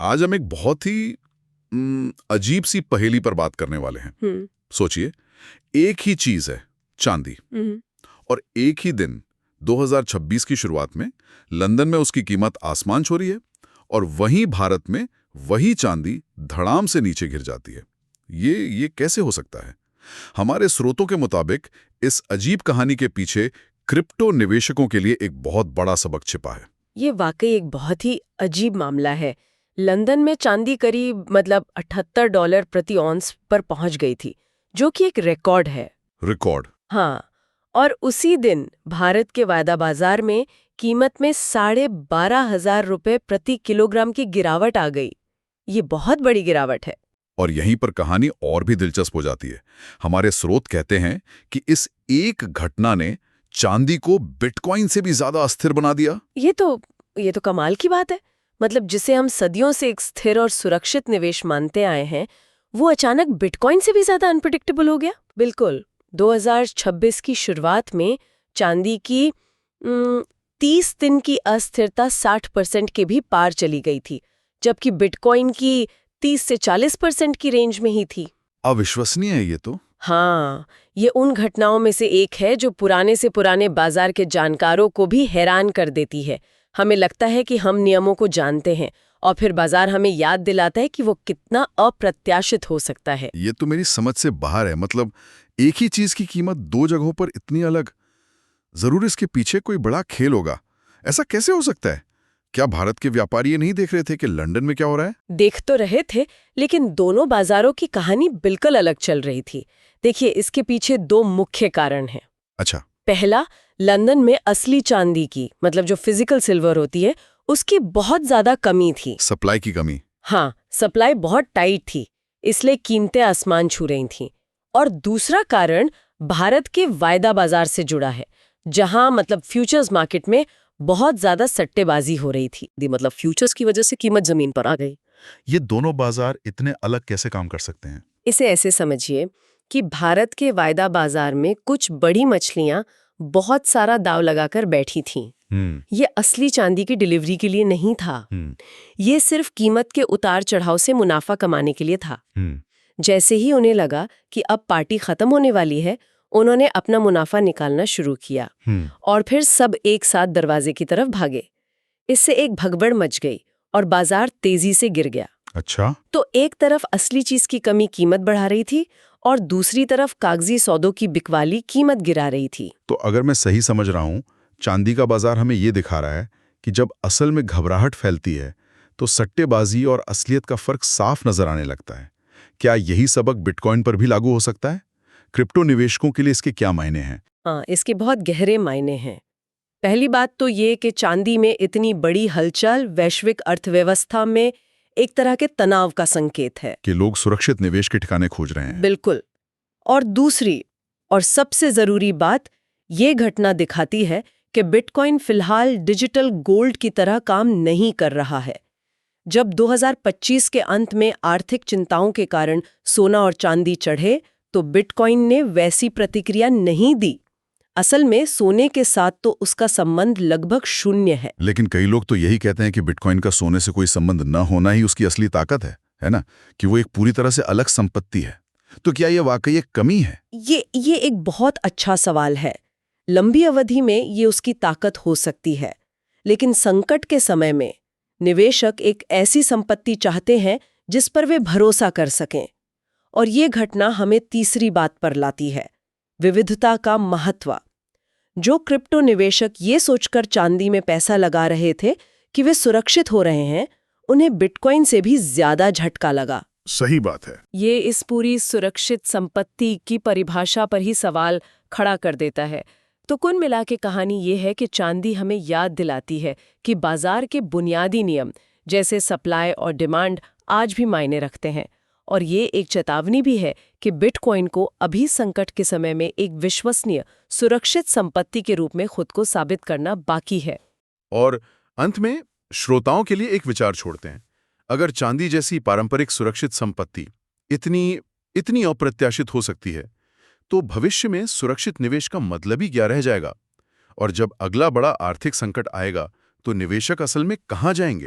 आज हम एक बहुत ही अजीब सी पहेली पर बात करने वाले हैं। हम्म। सोचिए, एक ही चीज है, चांदी, हम्म। और एक ही दिन 2026 की शुरुआत में लंदन में उसकी कीमत आसमान छू रही है, और वहीं भारत में वही चांदी धड़ाम से नीचे गिर जाती है। ये कैसे हो सकता है? हमारे स्रोतों के मुताबिक इस अजीब कहानी के पीछे क्रिप्टो निवेशकों के लिए एक बहुत बड़ा सबक छिपा है। ये वाकई एक बहुत ही अजीब मामला है। लंदन में चांदी करीब $78 प्रति औंस पर पहुंच गई थी, जो कि एक रिकॉर्ड है। रिकॉर्ड? हाँ, और उसी दिन भारत के वायदा बाजार में कीमत में ₹12,500 प्रति किलोग्राम की गिरावट आ गई। ये बहुत बड़ी गिरावट है। और यहीं पर कहानी और भी दिलचस्प हो जाती है। हमारे स्रोत कहते हैं कि इस एक घटना ने चांदी को बिटकॉइन से भी ज्यादा अस्थिर बना दिया। ये तो कमाल की बात है। मतलब जिसे हम सदियों से एक स्थिर और सुरक्षित निवेश मानते आए हैं, वो अचानक बिटकॉइन से भी ज्यादा अनप्रेडिक्टेबल हो गया। बिल्कुल। 2026 की शुरुआत में चांदी की 30 दिन की अस्थिरता 60% के भी पार चली गई थी, जबकि बिटकॉइन की 30 से 40% की रेंज में ही थी। अविश्वसनीय है ये तो। हाँ, ये उन घटनाओं में से एक है जो पुराने से पुराने बाजार के जानकारों को भी हैरान कर देती है। हमें लगता है कि हम नियमों को जानते हैं, और फिर बाजार हमें याद दिलाता है कि वो कितना अप्रत्याशित हो सकता है। ये तो मेरी समझ से बाहर है। मतलब एक ही चीज की कीमत दो जगहों पर इतनी अलग। जरूर इसके पीछे कोई बड़ा खेल होगा। ऐसा कैसे हो सकता है? क्या भारत के व्यापारी ये नहीं देख रहे थे कि लंदन में क्या हो रहा है? देख तो रहे थे, लेकिन दोनों बाजारों की कहानी बिल्कुल अलग चल रही थी। देखिए, इसके पीछे दो मुख्य कारण हैं। अच्छा। पहला, लंदन में असली चांदी की, मतलब जो फिजिकल सिल्वर होती है, उसकी बहुत ज्यादा कमी थी। सप्लाई की कमी? हाँ, सप्लाई बहुत टाइट थी, इसलिए कीमतें आसमान छू रही थीं। और दूसरा कारण भारत के वायदा बाजार से जुड़ा है, जहां मतलब फ्यूचर्स मार्केट में बहुत ज्यादा सट्टेबाजी हो रही थी। मतलब फ्यूचर्स की वजह से कीमत जमीन पर आ गई। ये दोनों बाजार इतने अलग कैसे काम कर सकते हैं? इसे ऐसे समझिए कि भारत के वायदा बाजार में कुछ बड़ी मछलियां बहुत सारा दाव लगाकर बैठी थीं। ये असली चांदी की डिलीवरी के लिए नहीं था। ये सिर्फ कीमत के उतार चढ़ाव से मुनाफा कमाने के लिए था। जैसे ही उन्हें लगा कि अब पार्टी खत्म होने वाली है, उन्होंने अपना मुनाफा निकालना शुरू किया, और फिर सब एक साथ दरवाजे की तरफ भागे। इससे एक भगदड़ मच गई और बाजार तेजी से गिर गया। अच्छा। तो एक तरफ असली चीज की कमी कीमत बढ़ा रही थी, और दूसरी तरफ कागजी सौदों की बिकवाली कीमत गिरा रही थी। तो अगर मैं सही समझ रहा हूं, चांदी का बाजार हमें ये दिखा रहा है कि जब असल में घबराहट फैलती है तो सट्टेबाजी और असलियत का फर्क साफ नजर आने लगता है। क्या यही सबक बिटकॉइन पर भी लागू हो सकता है? क्रिप्टो निवेशकों के लिए इसके क्या मायने हैं? हाँ, इसके बहुत गहरे मायने हैं। पहली बात तो ये कि चांदी में इतनी बड़ी हलचल वैश्विक अर्थव्यवस्था में एक तरह के तनाव का संकेत है कि लोग सुरक्षित निवेश के ठिकाने खोज रहे हैं। बिल्कुल। और दूसरी और सबसे जरूरी बात, ये घटना दिखाती है कि बिटकॉइन फिलहाल डिजिटल गोल्ड की तरह काम नहीं कर रहा है। जब 2025 के अंत में आर्थिक चिंताओं के कारण सोना और चांदी चढ़े, तो बिटकॉइन ने वैसी प्रतिक्रिया नहीं दी। असल में सोने के साथ तो उसका संबंध लगभग शून्य है। लेकिन कई लोग तो यही कहते हैं कि बिटकॉइन का सोने से कोई संबंध न होना ही उसकी असली ताकत है ना? कि वो एक पूरी तरह से अलग संपत्ति है। तो क्या ये वाकई एक कमी है? ये एक बहुत अच्छा सवाल है। लंबी अवधि में ये उसकी ताकत हो सकती है, लेकिन संकट के समय में निवेशक एक ऐसी संपत्ति चाहते हैं जिस पर वे भरोसा कर सकें। और ये घटना हमें तीसरी बात पर लाती है, विविधता का महत्व। जो क्रिप्टो निवेशक ये सोचकर चांदी में पैसा लगा रहे थे कि वे सुरक्षित हो रहे हैं, उन्हें बिटकॉइन से भी ज्यादा झटका लगा। सही बात है। ये इस पूरी सुरक्षित संपत्ति की परिभाषा पर ही सवाल खड़ा कर देता है। तो कुल मिला के कहानी ये है कि चांदी हमें याद दिलाती है कि बाजार के बुनियादी नियम जैसे सप्लाई और डिमांड आज भी मायने रखते हैं। और ये एक चेतावनी भी है कि बिटकॉइन को अभी संकट के समय में एक विश्वसनीय, सुरक्षित संपत्ति के रूप में खुद को साबित करना बाकी है। और अंत में श्रोताओं के लिए एक विचार छोड़ते हैं। अगर चांदी जैसी पारंपरिक सुरक्षित संपत्ति इतनी अप्रत्याशित हो सकती है, तो भविष्य में सुरक्षित निवेश का मतलब ही क्या रह जाएगा? और जब अगला बड़ा आर्थिक संकट आएगा, तो निवेशक असल में कहां जाएंगे?